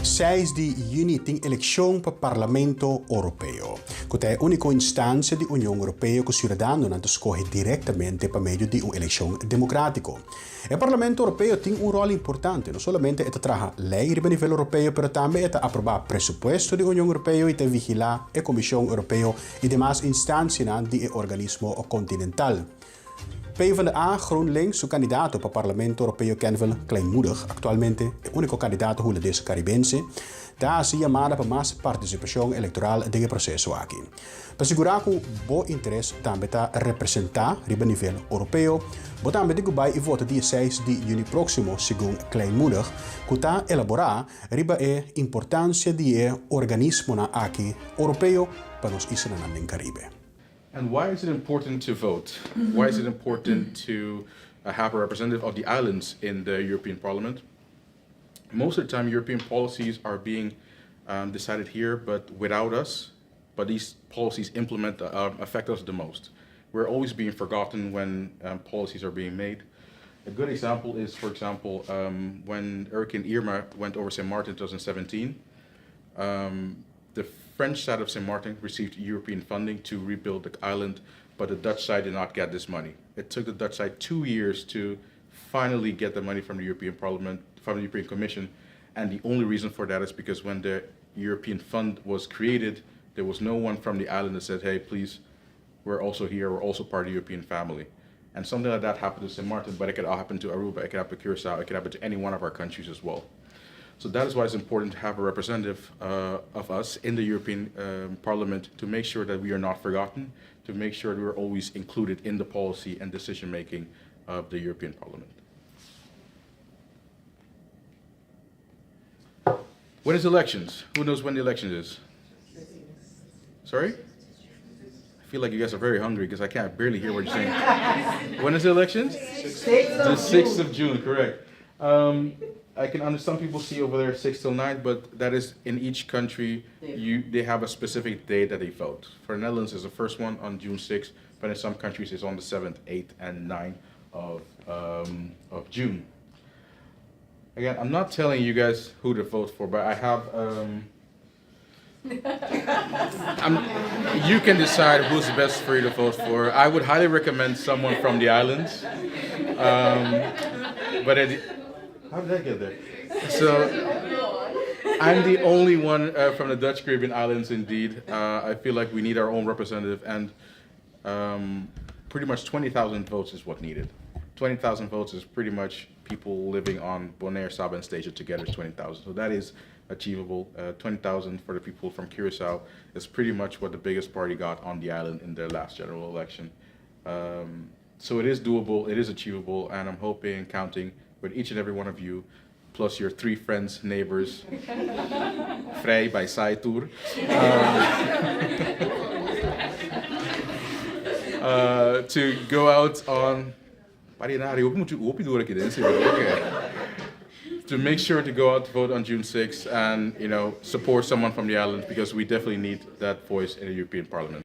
6 di juni tem eleição para o Parlamento Oropeo, que é a única instância da União Europeia que o cidadão não escolhe diretamente por meio de uma eleição democrática. O Parlamento Europeu tem rol importante, não somente trabalhar lei a nível europeu, mas também aprovar presupuesto da União Europeia e vigilar a Comissão Europeia e demais instâncias do organismo continental. PvdA GroenLinks, o candidato para o Parlamento Oropeo Kenville Kleinmoedig, atualmente o único candidato hulandesnan karibense, dá se chamada para mais participação eleitoral do processo aqui. Para segurar que bom interesse também está representar a nível europeu, mas também digo vai e vota dia 6 de junho próximo, segundo Kleinmoedig, que está elaborar a importância do organismo aqui europeu para os islas no Caribe. And why is it important to vote? Why is it important to have a representative of the islands in the European Parliament? Most of the time, European policies are being decided here, but without us. But these policies affect us the most. We're always being forgotten when policies are being made. A good example is, for example, when Hurricane Irma went over St. Martin in 2017. The French side of St. Martin received European funding to rebuild the island, but the Dutch side did not get this money. It took the Dutch side 2 years to finally get the money from the European Parliament, from the European Commission, and the only reason for that is because when the European fund was created, there was no one from the island that said, hey, please, we're also here, we're also part of the European family. And something like that happened to St. Martin, but it could happen to Aruba, it could happen to Curacao, it could happen to any one of our countries as well. So that is why it's important to have a representative of us in the European Parliament to make sure that we are not forgotten, to make sure that we're always included in the policy and decision making of the European Parliament. When is elections? Who knows when the election is? Sorry? I feel like you guys are very hungry because I can't barely hear what you're saying. When is the election? The 6th of June, correct. I can understand people see over there 6 till 9, but that is in each country, they have a specific day that they vote. For the Netherlands, it's the first one on June 6th, but in some countries it's on the 7th, 8th, and 9th of June. Again, I'm not telling you guys who to vote for, but I have, you can decide who's best for you to vote for. I would highly recommend someone from the islands, but how did I get there? So, I'm the only one from the Dutch Caribbean islands, indeed. I feel like we need our own representative, and pretty much 20,000 votes is what needed. 20,000 votes is pretty much people living on Bonaire, Saba, and Statia together is 20,000. So that is achievable. 20,000 for the people from Curacao is pretty much what the biggest party got on the island in their last general election. So it is doable, it is achievable, and I'm hoping and counting with each and every one of you, plus your 3 friends, neighbors, vrij bij Saitour, to go out on, to make sure to go out to vote on June 6th and support someone from the island, because we definitely need that voice in the European Parliament.